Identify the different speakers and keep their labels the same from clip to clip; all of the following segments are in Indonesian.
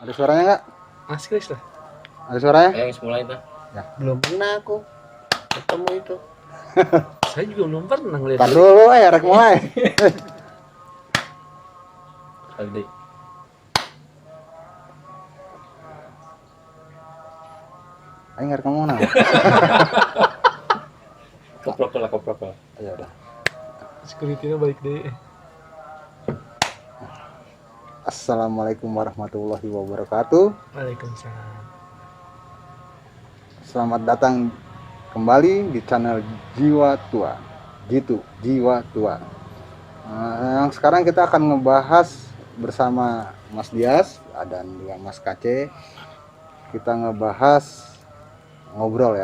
Speaker 1: Ada suaranya nggak?
Speaker 2: Mas Kris lah.
Speaker 1: Ada suaranya?
Speaker 3: Yang mulai itu.
Speaker 1: Ya.
Speaker 3: Belum pernah aku ketemu itu.
Speaker 2: Saya juga belum pernah ngeliat.
Speaker 1: Tar dulu rek mulai.
Speaker 3: Tadi.
Speaker 1: Aing nggak rekam mana?
Speaker 3: Koprok lah.
Speaker 1: Ya udah.
Speaker 2: Security-nya balik deh.
Speaker 1: Assalamualaikum warahmatullahi wabarakatuh.
Speaker 2: Waalaikumsalam.
Speaker 1: Selamat datang kembali di channel Jiwa Tua. Jiwa Tua. Yang sekarang kita akan ngebahas bersama Mas Dias dan juga Mas Kace. Kita ngobrol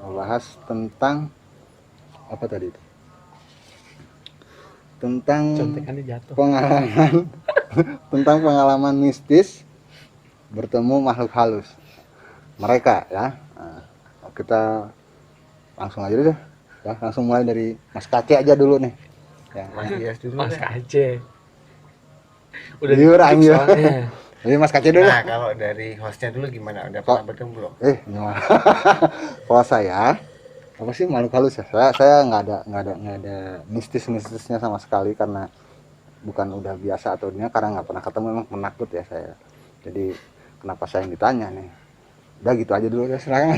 Speaker 1: ngebahas tentang apa tadi itu? Tentang
Speaker 2: Contekannya jatuh.
Speaker 1: pengalaman mistis bertemu makhluk halus mereka ya. Nah, kita langsung aja deh ya, langsung mulai dari Mas Kace aja dulu nih ya.
Speaker 3: Mas Dias dulu.
Speaker 2: Mas
Speaker 3: deh.
Speaker 2: Kace. Udah
Speaker 1: Jujur,
Speaker 2: ditunjuk
Speaker 1: anjir.
Speaker 2: soalnya.
Speaker 1: Jadi Mas Kace dulu.
Speaker 3: Nah, kalau dari hostnya dulu gimana? Udah pernah bertemu belum?
Speaker 1: Gimana? Kalau saya apa sih makhluk halus ya? Saya nggak ada mistisnya sama sekali, karena bukan udah biasa atau dia karena nggak pernah ketemu, memang penakut ya saya. Jadi kenapa saya yang ditanya nih? Udah gitu aja dulu ya, silakan.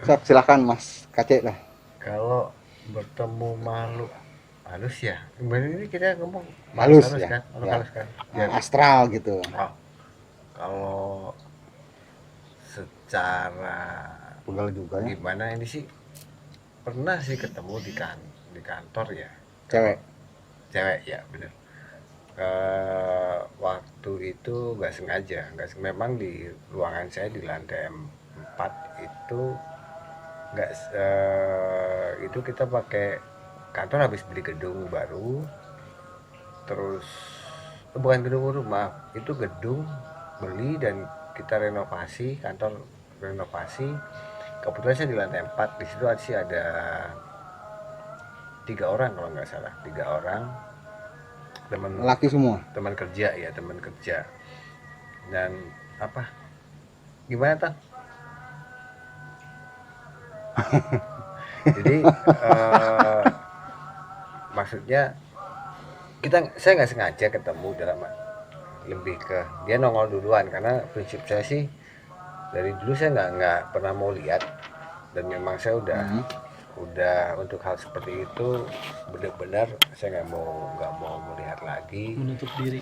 Speaker 1: Sok, silakan Mas Kace lah.
Speaker 3: Kalau bertemu makhluk halus ya. Kemarin ini kita ngomong
Speaker 1: Halus
Speaker 3: makhluk
Speaker 1: ya.
Speaker 3: kan? Makhluk
Speaker 1: Ya.
Speaker 3: halus kan? Ya.
Speaker 1: Astral gitu.
Speaker 3: Oh. Kalau secara
Speaker 1: Pegal juga ya.
Speaker 3: gimana ini sih, pernah sih ketemu di kantor ya,
Speaker 1: Cewek.
Speaker 3: ya bener. Waktu itu memang di ruangan saya di lantai 4 itu nggak itu kita pakai kantor habis beli gedung baru, terus bukan gedung baru, maaf, itu gedung beli dan kita renovasi, kantor renovasi. Kebetulan saya di lantai 4, di situ sih ada 3 orang kalau nggak salah, 3 orang teman
Speaker 1: Laki semua.
Speaker 3: teman kerja dan apa gimana Tang? Jadi maksudnya saya nggak sengaja ketemu, dalam lebih ke dia nongol duluan, karena prinsip saya sih dari dulu saya nggak pernah mau lihat, dan memang saya udah untuk hal seperti itu benar-benar saya nggak mau melihat lagi.
Speaker 2: Menutup diri.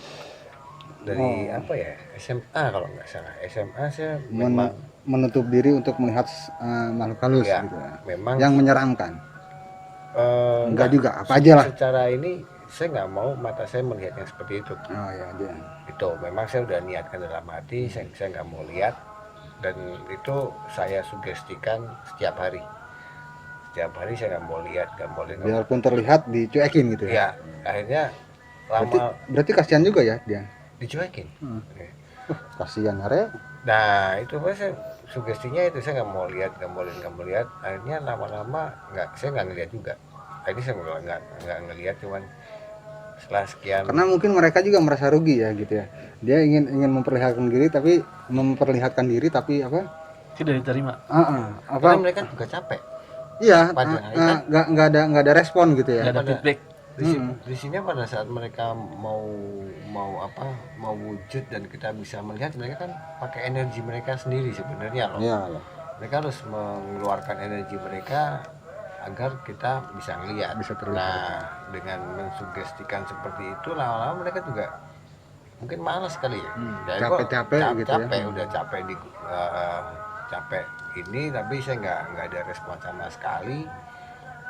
Speaker 3: Dari apa ya, SMA kalau nggak salah, SMA saya memang
Speaker 1: menutup diri untuk melihat makhluk halus
Speaker 3: ya,
Speaker 1: gitu ya.
Speaker 3: memang
Speaker 1: Yang menyeramkan. Enggak juga, apa aja lah.
Speaker 3: Secara ini saya nggak mau mata saya melihat yang seperti itu.
Speaker 1: Oh ya, dia.
Speaker 3: Itu memang saya udah niatkan dalam hati, saya nggak mau lihat, dan itu saya sugestikan setiap hari saya nggak mau lihat.
Speaker 1: Biarpun terlihat dicuekin gitu ya.
Speaker 3: Ya akhirnya
Speaker 1: Berarti kasihan juga ya dia.
Speaker 3: dicuekin.
Speaker 1: Kasihan ya.
Speaker 3: Nah itu saya sugestinya itu, saya nggak mau lihat. Akhirnya lama-lama saya nggak ngelihat juga. Akhirnya saya nggak ngelihat, cuman setelah sekian.
Speaker 1: Karena mungkin mereka juga merasa rugi ya gitu ya. Dia ingin memperlihatkan diri tapi apa?
Speaker 2: Tidak diterima.
Speaker 3: Karena mereka juga capek.
Speaker 1: Iya,
Speaker 3: kan?
Speaker 1: nggak ada respon gitu ya.
Speaker 2: Nggak ada feedback.
Speaker 3: Di sini pada saat mereka mau wujud dan kita bisa melihat, mereka kan pakai energi mereka sendiri sebenarnya loh.
Speaker 1: Iya loh.
Speaker 3: Mereka harus mengeluarkan energi mereka agar kita bisa ngelihat.
Speaker 1: Bisa terlihat.
Speaker 3: Nah, dengan mensugestikan seperti itu, lama-lama mereka juga mungkin malas kali ya.
Speaker 1: Capek gitu ya.
Speaker 3: Udah capek capek ini, tapi saya nggak ada respon sama sekali.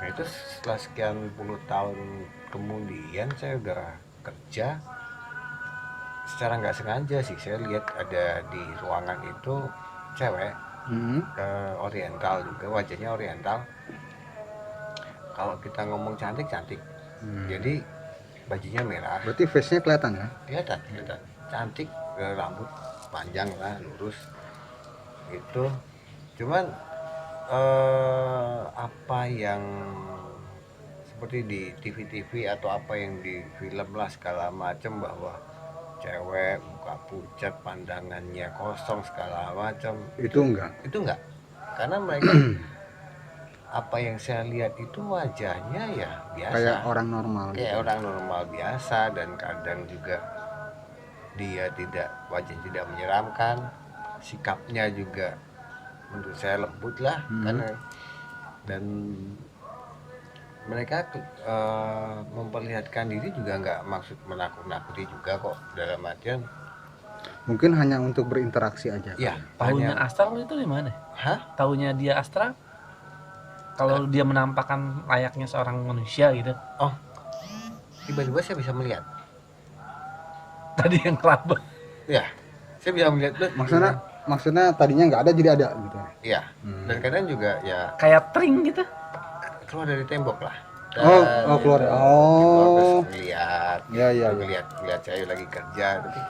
Speaker 3: Nah itu setelah sekian puluh tahun kemudian saya udah kerja, secara nggak sengaja sih saya lihat ada di ruangan itu cewek, oriental juga, wajahnya oriental. Kalau kita ngomong cantik, jadi bajunya merah.
Speaker 1: Berarti face-nya kelihatan ya?
Speaker 3: Kelihatan cantik, rambut panjang lah, lurus gitu. Cuman apa yang seperti di TV atau apa yang di film lah segala macam, bahwa cewek, muka pucat, pandangannya kosong segala macam.
Speaker 1: Itu enggak.
Speaker 3: Itu enggak, karena mereka apa yang saya lihat itu wajahnya ya biasa,
Speaker 1: Kayak orang normal
Speaker 3: kayak
Speaker 1: gitu.
Speaker 3: orang normal biasa, dan kadang juga dia wajah tidak menyeramkan, sikapnya juga menurut saya lembut lah. Karena dan mereka memperlihatkan diri juga nggak maksud menakut-nakuti juga kok, dalam artian
Speaker 1: Mungkin hanya untuk berinteraksi aja.
Speaker 3: ya
Speaker 2: Taunya
Speaker 3: hanya
Speaker 2: astral itu di mana?
Speaker 3: hah
Speaker 2: Taunya dia astral? Kalau dia menampakkan layaknya seorang manusia gitu.
Speaker 3: tiba-tiba saya bisa melihat,
Speaker 2: Tadi yang kelabang.
Speaker 3: ya saya bisa melihat tuh.
Speaker 1: Maksudnya tadinya nggak ada jadi ada gitu.
Speaker 3: Iya, dan kadang juga ya
Speaker 2: Kayak tring gitu.
Speaker 3: keluar dari tembok lah.
Speaker 1: Keluar.
Speaker 3: Terus ngeliat,
Speaker 1: Ya, ya, ya.
Speaker 3: ngeliat saya lagi kerja, tapi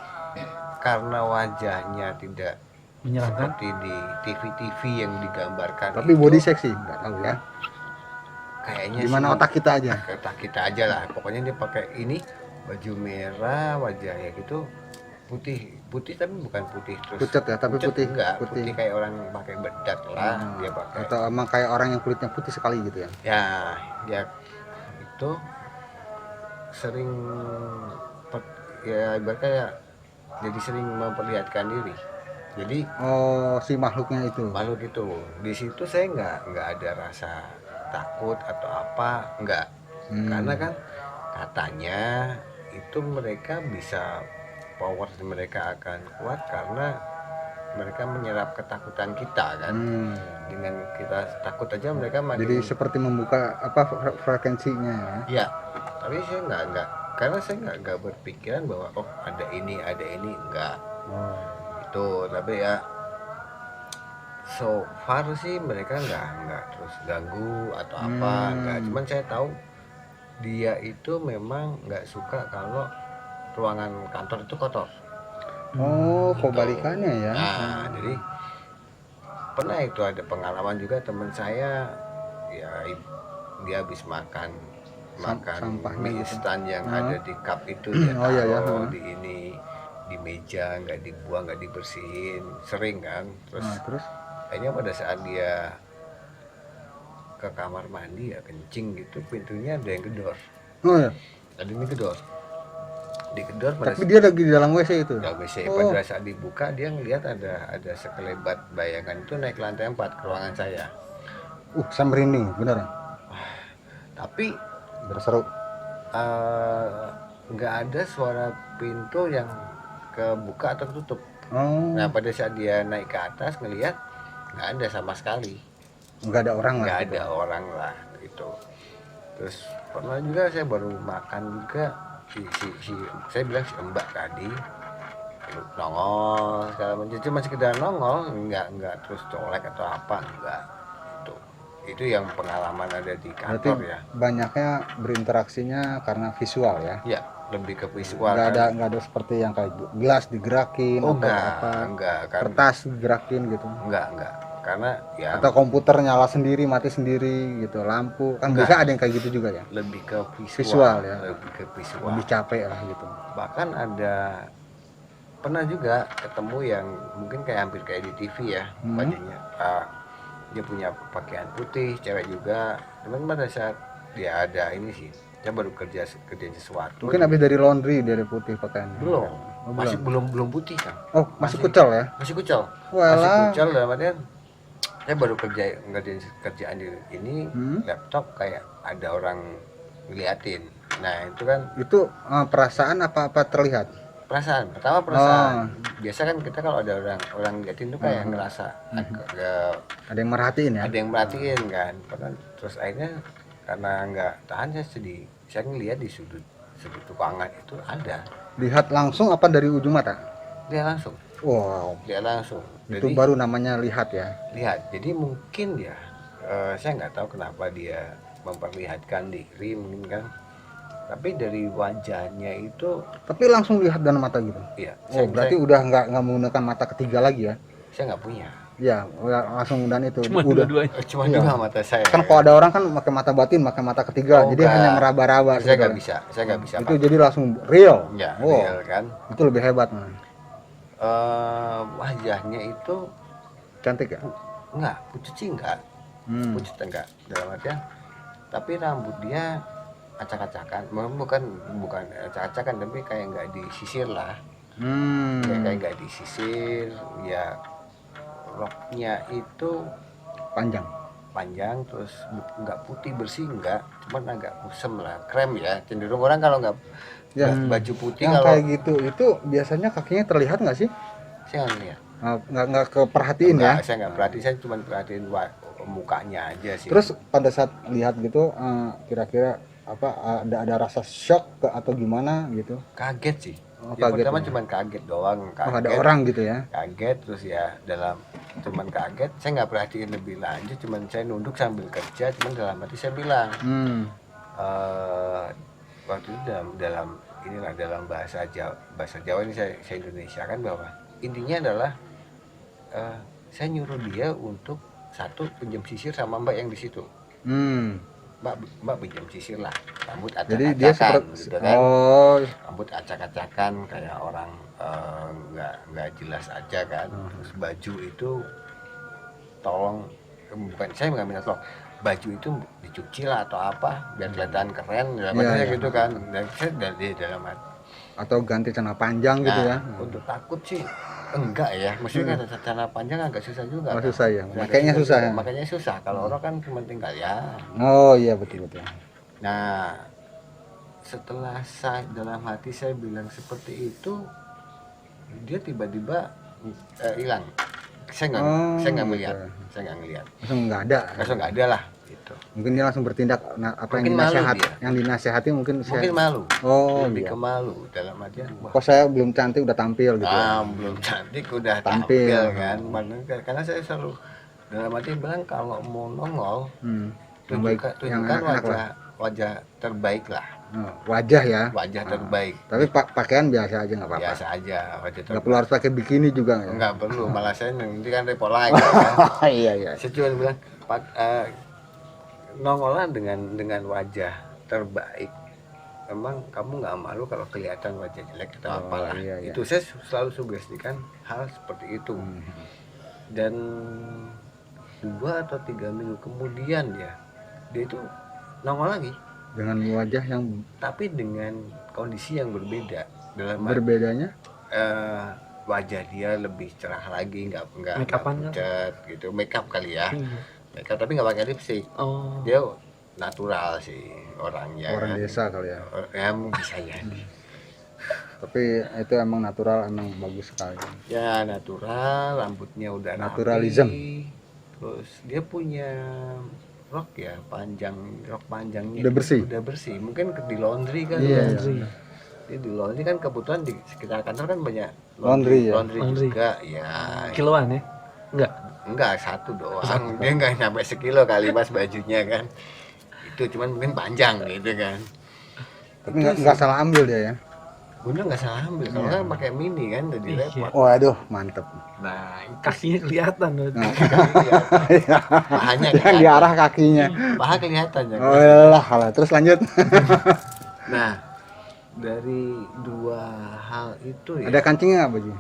Speaker 3: karena wajahnya tidak
Speaker 2: Menyeramkan.
Speaker 3: seperti di TV-TV yang digambarkan.
Speaker 1: Tapi
Speaker 3: itu,
Speaker 1: body seksi, nggak tahu ya.
Speaker 3: kayaknya
Speaker 1: Gimana
Speaker 3: sih
Speaker 1: otak kita aja.
Speaker 3: otak kita aja lah. Pokoknya dia pakai ini baju merah, wajahnya gitu putih tapi bukan putih terus
Speaker 1: Pucat ya, tapi
Speaker 3: pucat,
Speaker 1: putih.
Speaker 3: enggak, putih kayak orang pakai bedak lah. Dia pakai
Speaker 1: Atau emang kayak orang yang kulitnya putih sekali gitu ya.
Speaker 3: ya dia itu sering ya ibaratnya ya, jadi sering memperlihatkan diri. Jadi
Speaker 1: Oh, si makhluknya itu.
Speaker 3: makhluk itu di situ saya nggak ada rasa takut atau apa, nggak. Karena kan katanya itu mereka bisa, power mereka akan kuat karena mereka menyerap ketakutan kita kan. Dengan kita takut aja mereka makin.
Speaker 1: Jadi seperti membuka frekuensinya ya.
Speaker 3: Ya, tapi saya nggak, karena saya nggak berpikiran bahwa ada ini enggak. Itu tapi ya so far sih mereka nggak terus ganggu atau apa, nggak. Cuman saya tahu dia itu memang nggak suka kalau ruangan kantor itu kotor.
Speaker 1: Oh, kebalikannya ya.
Speaker 3: Nah, jadi pernah itu ada pengalaman juga teman saya, ya dia habis makan
Speaker 1: Sampahnya
Speaker 3: mie
Speaker 1: gitu.
Speaker 3: instan yang ada di cup itu, dia
Speaker 1: Oh, iya, iya.
Speaker 3: taruh di ini di meja, nggak dibuang, nggak dibersihin, sering kan. Terus
Speaker 1: Terus
Speaker 3: akhirnya pada saat dia ke kamar mandi ya kencing gitu, pintunya ada yang gedor,
Speaker 1: oh ya.
Speaker 3: ada yang gedor, digedor pada
Speaker 1: Tapi dia lagi di dalam WC itu.
Speaker 3: Gak bisa. Pada saat dibuka dia ngelihat ada sekelebat bayangan itu naik ke lantai 4 ke ruangan saya.
Speaker 1: Saya merinding, beneran.
Speaker 3: Tapi
Speaker 1: Berseru.
Speaker 3: nggak ada suara pintu yang kebuka atau tutup.
Speaker 1: Oh,
Speaker 3: Nah pada saat dia naik ke atas ngelihat nggak ada sama sekali,
Speaker 1: nggak ada orang lah.
Speaker 3: nggak ada orang lah gitu. Terus pernah juga saya baru makan juga si saya bilang si Mbak tadi nongol segala macam, cuma sekedar nongol, nggak terus colek atau apa, enggak. Itu yang pengalaman ada di
Speaker 1: Berarti
Speaker 3: kantor ya.
Speaker 1: banyaknya berinteraksinya karena visual ya.
Speaker 3: Ya lebih ke visual.
Speaker 1: Nggak ada seperti yang kayak gelas digerakin atau apa,
Speaker 3: enggak kan,
Speaker 1: kertas digerakin gitu.
Speaker 3: enggak, karena ya
Speaker 1: Atau komputer nyala sendiri, mati sendiri gitu, lampu kan
Speaker 3: Enggak.
Speaker 1: bisa ada yang kayak gitu juga ya.
Speaker 3: lebih ke
Speaker 1: Visual ya.
Speaker 3: lebih ke visual.
Speaker 1: Lebih capek lah gitu.
Speaker 3: Bahkan pernah juga ketemu yang mungkin kayak hampir kayak di TV ya, bajunya dia punya pakaian putih, cewek juga. Cuman pada saat dia ada ini sih, dia baru kerjain sesuatu.
Speaker 1: Mungkin habis dari laundry dari putih pakaian.
Speaker 3: belum,
Speaker 1: Oh,
Speaker 3: masih belum putih kan,
Speaker 1: Oh, masih kucel ya.
Speaker 3: masih kucel,
Speaker 1: Walah.
Speaker 3: masih kucel. Dalam artian saya baru ngerjain kerjaan di ini laptop, kayak ada orang ngeliatin. Nah itu kan
Speaker 1: Itu perasaan apa terlihat?
Speaker 3: perasaan, pertama perasaan. Biasa kan kita kalau ada orang ngeliatin tuh kayak ngerasa
Speaker 1: Ada yang merhatiin ya.
Speaker 3: ada yang merhatiin kan. Terus akhirnya karena nggak tahan, saya ngeliat di sudut ruangan itu ada.
Speaker 1: Lihat langsung apa dari ujung mata?
Speaker 3: Dia langsung,
Speaker 1: Wow,
Speaker 3: dia langsung.
Speaker 1: itu
Speaker 3: Jadi
Speaker 1: baru namanya lihat ya.
Speaker 3: lihat, jadi mungkin ya saya nggak tahu kenapa dia memperlihatkan diri mungkin kan, tapi dari wajahnya itu
Speaker 1: Tapi langsung lihat dengan mata gitu.
Speaker 3: ya
Speaker 1: Oh, berarti udah nggak menggunakan mata ketiga lagi ya?
Speaker 3: saya nggak punya.
Speaker 1: Ya, langsung dan itu
Speaker 2: Cuma
Speaker 1: udah.
Speaker 2: dua-duanya.
Speaker 3: Cuma
Speaker 1: Iya.
Speaker 3: dua mata saya.
Speaker 1: Kan kalau ada orang kan pakai mata batin, pakai mata ketiga,
Speaker 3: Oh,
Speaker 1: jadi
Speaker 3: enggak.
Speaker 1: hanya meraba-raba.
Speaker 3: Saya nggak
Speaker 1: sebetulnya.
Speaker 3: bisa, saya nggak bisa.
Speaker 1: Itu jadi langsung real.
Speaker 3: Ya,
Speaker 1: Oh,
Speaker 3: real kan.
Speaker 1: itu lebih hebat, man.
Speaker 3: Wajahnya itu
Speaker 1: Cantik ya?
Speaker 3: enggak, pucat sih enggak. Pucat enggak dalam artian. Tapi rambut dia acak-acakan, bukan acak-acakan, tapi kayak nggak disisir lah. Kayak nggak disisir, ya roknya itu panjang terus nggak putih bersih nggak, cuman agak kusem lah, krem ya, cenderung orang kalau nggak
Speaker 1: Ya.
Speaker 3: baju putih
Speaker 1: Yang
Speaker 3: kalau
Speaker 1: kayak gitu itu biasanya kakinya terlihat nggak sih?
Speaker 3: saya nggak lihat.
Speaker 1: Nggak keperhatiin ya.
Speaker 3: Saya nggak perhatiin, saya cuma perhatiin mukanya aja sih.
Speaker 1: Terus pada saat lihat gitu, kira-kira apa ada rasa shock atau gimana gitu?
Speaker 3: Kaget sih.
Speaker 1: Oh,
Speaker 3: Ya,
Speaker 1: kaget
Speaker 3: pertama
Speaker 1: ya.
Speaker 3: cuma kaget doang,
Speaker 1: Oh, ada
Speaker 3: kaget.
Speaker 1: orang gitu ya?
Speaker 3: Kaget terus ya cuman kaget, saya nggak perhatiin lebih lanjut, cuman saya nunduk sambil kerja, cuman dalam hati saya bilang waktu itu dalam bahasa Jawa ini saya Indonesia kan, bahwa intinya adalah saya nyuruh dia untuk satu pinjam sisir sama mbak yang di situ. Mbak pinjam sisir lah, rambut
Speaker 1: Jadi dia
Speaker 3: acak-acakan
Speaker 1: seperti
Speaker 3: gitu kan.
Speaker 1: oh,
Speaker 3: Rambut acak-acakan kayak orang nggak jelas aja kan. Terus baju itu tolong, bukan saya nggak minta tolong, baju itu dicuci lah atau apa biar kelihatan keren,
Speaker 1: Iya,
Speaker 3: maksudnya
Speaker 1: iya.
Speaker 3: gitu kan. Dan saya dari dalam hati,
Speaker 1: atau ganti celana panjang gitu ya?
Speaker 3: untuk takut sih enggak ya, maksudnya kan celana panjang agak susah juga.
Speaker 1: Oh,
Speaker 3: kan.
Speaker 1: susah ya?
Speaker 3: Agak
Speaker 1: Makanya susah ya?
Speaker 3: Makanya susah. Kalau orang kan cuma tinggal ya.
Speaker 1: Oh iya betul.
Speaker 3: Nah, setelah dalam hati saya bilang seperti itu, dia tiba-tiba hilang. Saya nggak melihat,
Speaker 1: gitu.
Speaker 3: saya nggak ngelihat.
Speaker 1: Langsung nggak ada.
Speaker 3: Langsung nggak ada lah. Gitu.
Speaker 1: Mungkin dia langsung bertindak. Apa
Speaker 3: Mungkin
Speaker 1: yang
Speaker 3: malu
Speaker 1: dinasehati?
Speaker 3: dia.
Speaker 1: Yang dinasehati mungkin
Speaker 3: Mungkin malu.
Speaker 1: Oh
Speaker 3: Lebih
Speaker 1: iya.
Speaker 3: ke malu dalam artian. Wah,
Speaker 1: Kok saya belum cantik udah tampil gitu. Ya?
Speaker 3: belum cantik udah
Speaker 1: Tampil.
Speaker 3: tampil kan. Karena saya selalu dalam arti bilang kalau mau nongol,
Speaker 1: Yang baik, yang
Speaker 3: tunjukkan
Speaker 1: enak-enak lah.
Speaker 3: wajah terbaik lah,
Speaker 1: Oh, wajah ya.
Speaker 3: wajah terbaik.
Speaker 1: Tapi pakaian biasa aja nggak apa-apa.
Speaker 3: Biasa aja, wajah
Speaker 1: Nggak
Speaker 3: terbaik.
Speaker 1: perlu harus pakai bikini juga ya?
Speaker 3: Enggak perlu, malah saya nanti kan repot lagi kan.
Speaker 1: Iya.
Speaker 3: Saya cuma bilang nongolan dengan wajah terbaik. Emang kamu nggak malu kalau kelihatan wajah jelek atau
Speaker 1: Oh,
Speaker 3: apalah.
Speaker 1: iya.
Speaker 3: Itu saya selalu sugestikan hal seperti itu. Dan 2 atau 3 minggu kemudian dia itu nongol lagi,
Speaker 1: Dengan wajah yang
Speaker 3: tapi dengan kondisi yang berbeda. Dalam
Speaker 1: berbedanya?
Speaker 3: wajah dia lebih cerah lagi, nggak
Speaker 2: Make-upan
Speaker 3: pucat gitu, make up kali ya,
Speaker 2: Iya.
Speaker 3: make up tapi nggak pakai lipstick.
Speaker 2: Oh.
Speaker 3: Dia natural sih orangnya.
Speaker 1: Orang
Speaker 3: kan.
Speaker 1: desa kali ya.
Speaker 3: Ya bisa ya.
Speaker 1: Tapi itu emang natural, emang bagus sekali.
Speaker 3: Ya natural, rambutnya udah
Speaker 1: Naturalism.
Speaker 3: rapi. Terus dia punya rok ya panjang, rok panjangnya
Speaker 1: Udah bersih?
Speaker 3: Udah bersih. Mungkin di laundry kan.
Speaker 1: Iya.
Speaker 3: Dia di laundry kan, kebetulan di sekitar kantor kan banyak
Speaker 1: Laundry ya?
Speaker 3: laundry
Speaker 2: Laundry.
Speaker 3: juga ya.
Speaker 2: Kiloan ya? Enggak.
Speaker 3: Enggak, satu doang. Dia enggak sampai sekilo kali mas bajunya kan. Itu cuman mungkin panjang gitu kan.
Speaker 1: Tapi nggak salah ambil dia ya.
Speaker 3: Bunda nggak salah ambil, kalau kan pakai mini kan jadi
Speaker 2: Iya.
Speaker 3: repot.
Speaker 1: Waduh, mantep.
Speaker 3: Nah, itu
Speaker 2: Kakinya kelihatan.
Speaker 1: Nah,
Speaker 3: pahanya
Speaker 1: yang diarah kakinya.
Speaker 3: paha kelihatan ya.
Speaker 1: Oh lah, terus lanjut.
Speaker 3: Nah, dari 2 hal itu ya,
Speaker 1: Ada kancingnya nggak baju?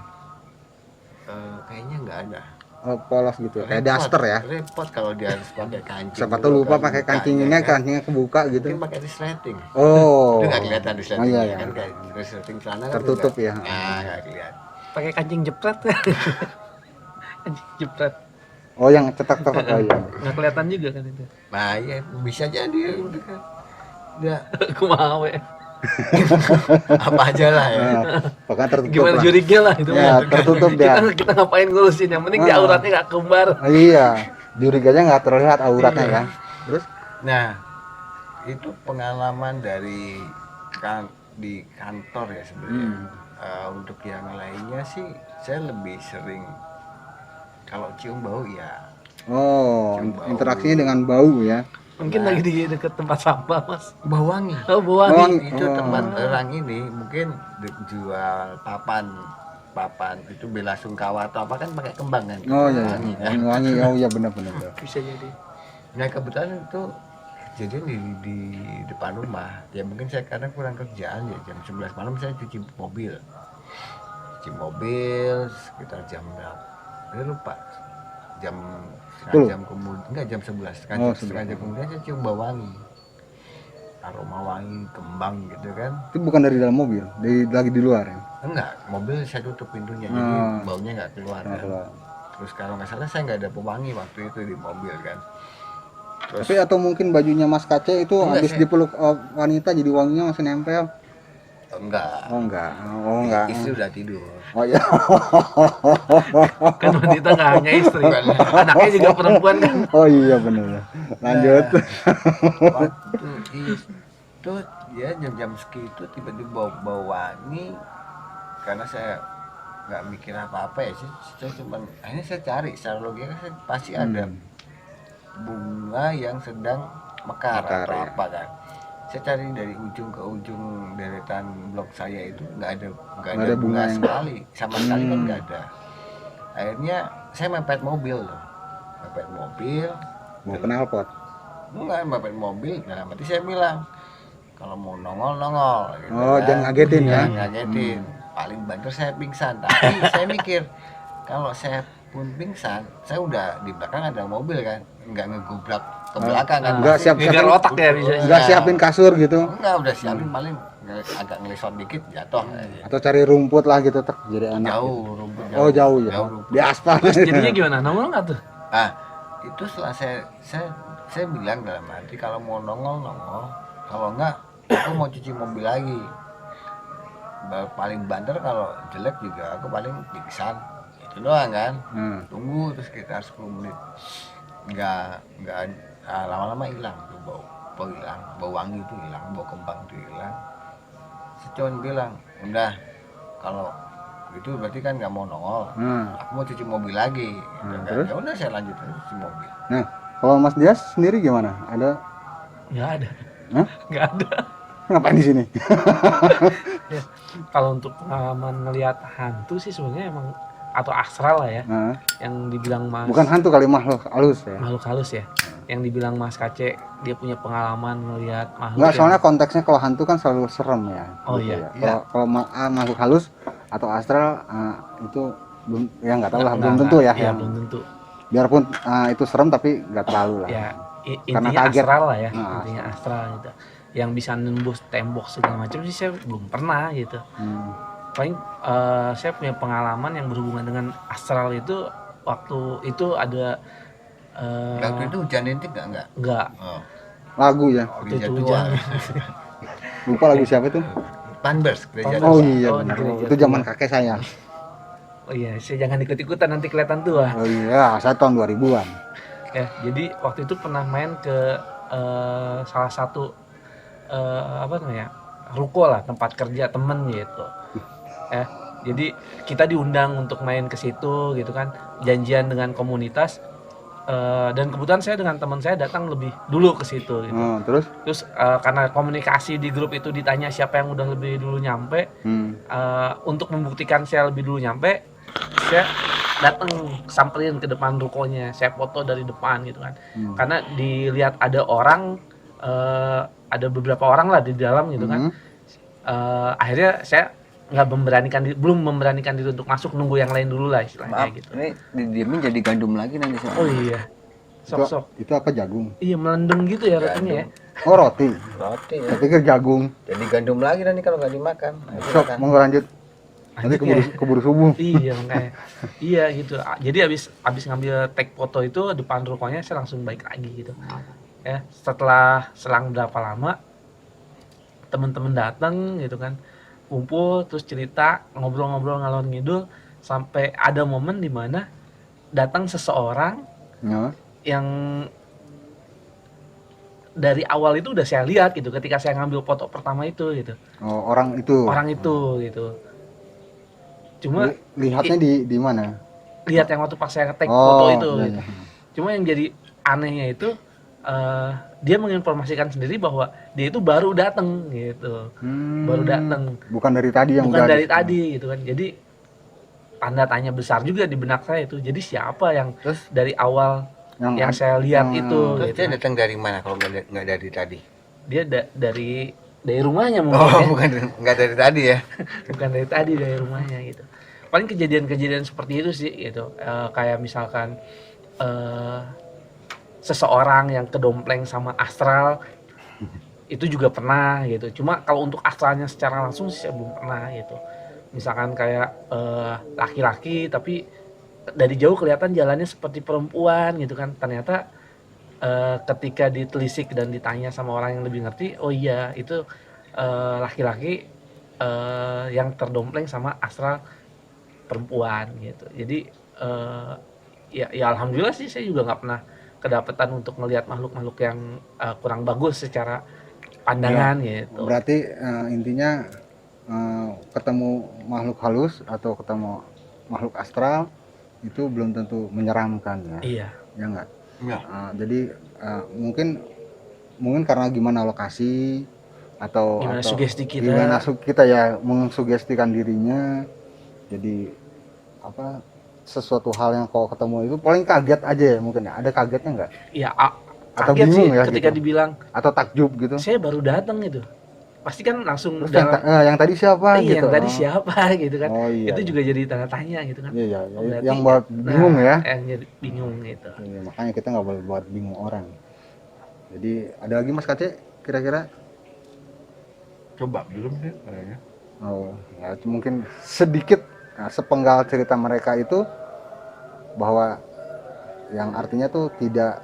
Speaker 3: kayaknya nggak ada.
Speaker 1: Oh, polos gitu, kayak
Speaker 3: Repot,
Speaker 1: daster ya.
Speaker 3: Repot kalau dia harus pakai kancing.
Speaker 1: Siapa
Speaker 3: dulu
Speaker 1: tuh lupa
Speaker 3: kan,
Speaker 1: pakai
Speaker 3: bukanya
Speaker 1: kancingnya,
Speaker 3: kan.
Speaker 1: kancingnya kebuka gitu.
Speaker 3: Mungkin pakai resleting.
Speaker 1: Oh.
Speaker 3: Itu nggak kelihatan resletingnya
Speaker 1: Oh, iya.
Speaker 3: kan, kayak resleting celana kan
Speaker 1: Tertutup
Speaker 3: juga.
Speaker 1: ya.
Speaker 3: Nah, nggak kelihatan.
Speaker 2: Pakai kancing jepret. Kancing jepret.
Speaker 1: Oh, yang cetak-cetak oh iya.
Speaker 2: Nggak kelihatan juga kan itu.
Speaker 3: Nah, ya bisa jadi udah kan. Udah
Speaker 2: Aku mau ya.
Speaker 3: apa aja lah ya.
Speaker 1: Nah, pokoknya tertutup
Speaker 2: Gimana
Speaker 1: lah.
Speaker 2: jurignya lah itu.
Speaker 1: Ya,
Speaker 2: mah.
Speaker 1: tertutup
Speaker 2: kita,
Speaker 1: dia.
Speaker 2: kita ngapain ngurusin, yang penting di
Speaker 1: Ah.
Speaker 2: auratnya nggak kembar.
Speaker 1: Iya, juriganya nggak terlihat auratnya kan. Terus?
Speaker 3: Nah, itu pengalaman dari di kantor ya sebenarnya. Untuk yang lainnya sih, saya lebih sering kalau cium bau ya.
Speaker 1: Oh,
Speaker 3: Cium bau.
Speaker 1: interaksinya dengan bau ya.
Speaker 2: Mungkin lagi di dekat tempat sampah mas.
Speaker 3: Bau wangi.
Speaker 2: Oh bau wangi.
Speaker 1: Wangi.
Speaker 3: Itu
Speaker 1: Oh.
Speaker 3: tempat orang ini mungkin jual papan papan itu bela sungkawa atau apa kan pakai kembang kan.
Speaker 1: Oh iya,
Speaker 3: Wangi, kan?
Speaker 1: wangi, oh iya benar-benar.
Speaker 2: Bisa jadi.
Speaker 3: Nah kebetulan itu kejadian di depan rumah. Ya mungkin saya kadang kurang kerjaan ya, jam 11 malam saya cuci mobil sekitar jam berapa? Saya lupa. Jam setengah jam kemudian, enggak jam 11, setengah jam kemudian saya cium bau wangi. Aroma wangi kembang gitu kan.
Speaker 1: Itu bukan dari dalam mobil, lagi di luar ya?
Speaker 3: Enggak, mobil saya tutup pintunya jadi baunya nggak keluar kan. Terus kalau nggak salah saya nggak ada pewangi waktu itu di mobil kan. Terus,
Speaker 1: tapi atau mungkin bajunya Mas Kace itu habis dipeluk wanita jadi wanginya masih nempel?
Speaker 3: enggak.
Speaker 1: Oh enggak.
Speaker 3: Istri udah tidur.
Speaker 1: Oh iya.
Speaker 2: Kan wanita nggak hanya istri, anaknya juga perempuan kan.
Speaker 1: Oh iya benar. Lanjut.
Speaker 3: Waktu itu ya jam-jam segitu tiba-tiba bau wangi karena saya nggak mikir apa-apa ya sih, saya cuman akhirnya saya cari secara logika saya pasti ada bunga yang sedang mekar atau
Speaker 1: ya.
Speaker 3: apa kan. Saya cari dari ujung ke ujung deretan blok saya itu nggak ada bunga sekali, sama sekali kan nggak ada. Akhirnya saya mepet mobil
Speaker 1: Mau knalpot?
Speaker 3: enggak, mepet mobil. Nah berarti saya bilang kalau mau nongol gitu
Speaker 1: Oh
Speaker 3: kan.
Speaker 1: jangan ngagetin ya?
Speaker 3: Jangan ngagetin, paling banter saya pingsan. Tapi saya mikir kalau saya pun pingsan, saya udah di belakang ada mobil kan, nggak ngegubrak ke belakang kan.
Speaker 1: Enggak
Speaker 2: Gegar otak ya bisa.
Speaker 1: Enggak siapin kasur gitu?
Speaker 3: Enggak, udah siapin paling agak ngelisot dikit jatuh.
Speaker 1: Atau cari rumput lah gitu tak jadi anak.
Speaker 3: Jauh
Speaker 1: Gitu.
Speaker 3: rumput
Speaker 1: Oh jauh ya.
Speaker 3: rumput.
Speaker 1: Di aspal.
Speaker 2: Terus jadinya gimana? Nongol nggak tuh?
Speaker 3: Ah, itu setelah saya bilang dalam hati kalau mau nongol, kalau enggak aku mau cuci mobil lagi. Paling banter kalau jelek juga aku paling pingsan. Itu doang kan. Tunggu terus sekitar 10 menit. Enggak lama-lama hilang tuh bau hilang, bau wangi itu hilang, bau kembang itu hilang. Si Con bilang, udah kalau itu berarti kan nggak mau nongol. Aku mau cuci mobil lagi.
Speaker 1: Terus?
Speaker 3: Ya udah saya lanjut cuci mobil.
Speaker 1: Nah, kalau Mas Dias sendiri gimana? Ada?
Speaker 2: Nggak ada.
Speaker 1: Hah?
Speaker 2: Nggak ada.
Speaker 1: Ngapain di sini?
Speaker 2: Ya, kalau untuk pengalaman ngelihat hantu sih sebenarnya emang atau astral lah ya, yang dibilang Mas.
Speaker 1: Bukan hantu kali, makhluk halus ya.
Speaker 2: Makhluk halus ya. Yang dibilang Mas Kace dia punya pengalaman ngelihat makhluk.
Speaker 1: Enggak, soalnya konteksnya kalau hantu kan selalu serem ya.
Speaker 2: Oh
Speaker 1: gitu
Speaker 2: iya.
Speaker 1: Ya. Kalau makhluk halus atau astral itu belum ya nggak tahu lah, belum tentu ya.
Speaker 2: Iya, belum tentu.
Speaker 1: Biarpun itu serem tapi nggak terlalu lah.
Speaker 2: Ya,
Speaker 1: Karena
Speaker 2: intinya
Speaker 1: kaget.
Speaker 2: astral lah ya. Intinya astral gitu. Yang bisa nembus tembok segala macam sih saya belum pernah gitu. Paling saya punya pengalaman yang berhubungan dengan astral itu waktu itu ada
Speaker 3: Waktu itu hujan rintik enggak?
Speaker 2: enggak.
Speaker 3: Oh.
Speaker 1: Lagu ya.
Speaker 2: Waktu itu
Speaker 3: Hujan.
Speaker 1: Lupa lagu siapa itu?
Speaker 3: Panbers, gereja
Speaker 1: Oh
Speaker 3: dosa.
Speaker 1: iya
Speaker 2: Oh,
Speaker 1: benar.
Speaker 2: di gereja
Speaker 1: Itu zaman kakek saya.
Speaker 2: Oh iya, saya jangan ikut-ikutan nanti kelihatan tua.
Speaker 1: Oh iya, saya tahun 2000-an.
Speaker 2: Ya, jadi waktu itu pernah main ke salah satu apa namanya? Ruko lah, tempat kerja temen gitu. Jadi kita diundang untuk main ke situ gitu kan, janjian dengan komunitas. Dan kebetulan saya dengan teman saya datang lebih dulu ke situ gitu. Terus karena komunikasi di grup itu ditanya siapa yang udah lebih dulu nyampe, untuk membuktikan saya lebih dulu nyampe, saya datang samperin ke depan rukonya, saya foto dari depan gitu kan. Karena dilihat ada orang, ada beberapa orang lah di dalam gitu kan. Akhirnya saya belum memberanikan diri untuk masuk, nunggu yang lain dulu lah istilahnya.
Speaker 4: Maaf,
Speaker 2: gitu.
Speaker 4: ini didiemin jadi gandum lagi nanti saya.
Speaker 2: Oh iya, sok-sok.
Speaker 1: Itu apa, jagung?
Speaker 2: Iya, melendung gitu ya rotinya ya.
Speaker 1: Oh roti.
Speaker 4: Roti
Speaker 1: Saya
Speaker 4: ya.
Speaker 1: pikir jagung.
Speaker 4: Jadi gandum lagi nanti kalau nggak dimakan. Nah,
Speaker 1: Sok,
Speaker 4: silakan.
Speaker 1: mau lanjut. Nanti keburu subuh.
Speaker 2: Iya makanya. Iya gitu. Jadi abis ngambil take foto itu depan rukonya, saya langsung balik lagi gitu. Ya, setelah selang berapa lama teman-teman datang gitu kan, kumpul terus cerita, ngobrol-ngobrol ngalor ngidul, sampai ada momen di mana datang seseorang yang dari awal itu udah saya lihat gitu ketika saya ngambil foto pertama itu gitu.
Speaker 1: Oh, orang itu
Speaker 2: gitu. Cuma
Speaker 1: lihatnya di mana?
Speaker 2: lihat yang waktu pas saya nge-take foto itu
Speaker 1: iya,
Speaker 2: gitu.
Speaker 1: iya.
Speaker 2: Cuma yang jadi anehnya itu dia menginformasikan sendiri bahwa dia itu baru datang gitu. Baru datang.
Speaker 1: Bukan dari tadi yang
Speaker 2: Bukan
Speaker 1: udah
Speaker 2: dari tadi gitu kan. Jadi tanda tanya besar juga di benak saya itu. Jadi siapa yang
Speaker 3: Terus
Speaker 2: dari awal yang saya lihat itu
Speaker 3: terus
Speaker 2: gitu
Speaker 3: dia
Speaker 2: kan.
Speaker 3: datang dari mana kalau nggak dari tadi?
Speaker 2: Dia dari rumahnya mungkin
Speaker 3: Oh,
Speaker 2: ya.
Speaker 3: bukan nggak dari tadi ya?
Speaker 2: Bukan dari tadi, dari rumahnya gitu. Paling kejadian-kejadian seperti itu sih gitu. Kayak misalkan eh, seseorang yang kedompleng sama astral itu juga pernah gitu. Cuma kalau untuk astralnya secara langsung sih saya belum pernah gitu. Misalkan kayak laki-laki tapi dari jauh kelihatan jalannya seperti perempuan gitu kan. Ternyata ketika ditelisik dan ditanya sama orang yang lebih ngerti, oh iya itu laki-laki yang terdompleng sama astral perempuan gitu. Jadi ya alhamdulillah sih saya juga nggak pernah kedapatan untuk melihat makhluk-makhluk yang kurang bagus secara pandangan gitu.
Speaker 1: Berarti intinya ketemu makhluk halus atau ketemu makhluk astral itu belum tentu menyeramkan ya.
Speaker 2: Iya.
Speaker 1: Ya enggak?
Speaker 3: Iya.
Speaker 1: Jadi mungkin karena gimana lokasi atau
Speaker 2: Gimana sugesti kita.
Speaker 1: gimana kita ya mengsugestikan dirinya. Jadi apa sesuatu hal yang kau ketemu itu paling kaget aja ya mungkin ya. Ada kagetnya enggak?
Speaker 2: Ya
Speaker 1: Atau
Speaker 2: kaget sih
Speaker 1: bingung ya
Speaker 2: ketika
Speaker 1: gitu?
Speaker 2: dibilang
Speaker 1: Atau takjub gitu?
Speaker 2: saya baru datang gitu. Pasti kan langsung
Speaker 1: Terus yang tadi siapa
Speaker 2: iya,
Speaker 1: gitu?
Speaker 2: yang tadi
Speaker 1: Oh.
Speaker 2: siapa gitu kan.
Speaker 1: Oh iya.
Speaker 2: Itu
Speaker 1: iya.
Speaker 2: juga jadi tanda tanya gitu kan.
Speaker 1: Iya, iya,
Speaker 2: Oh, berarti-
Speaker 1: yang buat bingung ya.
Speaker 2: Yang jadi bingung gitu.
Speaker 1: Iya, makanya kita nggak boleh buat bingung orang. Jadi ada lagi Mas Kace kira-kira?
Speaker 3: Coba belum sih kayaknya.
Speaker 1: Oh, ya itu mungkin sedikit sepenggal cerita mereka itu bahwa yang artinya tuh tidak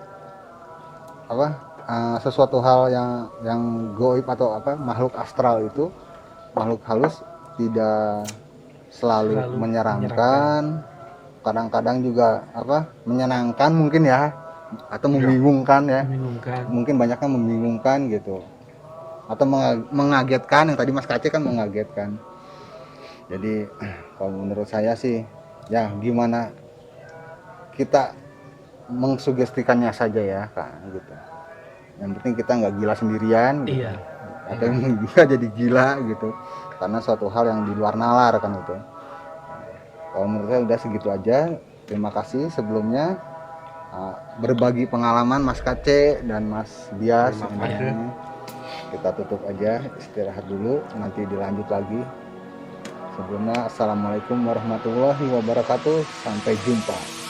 Speaker 1: apa sesuatu hal yang goib atau apa makhluk astral itu makhluk halus tidak selalu
Speaker 2: Selalu
Speaker 1: menyeramkan, kadang-kadang juga apa menyenangkan mungkin ya atau membingungkan ya.
Speaker 2: Membingungkan.
Speaker 1: Mungkin banyaknya membingungkan gitu atau mengagetkan yang tadi Mas Kace kan mengagetkan. Jadi kalau menurut saya sih ya gimana kita mengsugestikannya saja ya Kak gitu. Yang penting kita nggak gila sendirian gitu.
Speaker 2: Iya.
Speaker 1: Atau nggak jadi gila gitu karena suatu hal yang di luar nalar kan itu. Kalau menurut saya udah segitu aja. Terima kasih sebelumnya berbagi pengalaman Mas Kace dan Mas Dias.
Speaker 3: Terima kasih.
Speaker 1: Ini. Kita tutup aja, istirahat dulu, nanti dilanjut lagi. Sebelumnya assalamualaikum warahmatullahi wabarakatuh, sampai jumpa.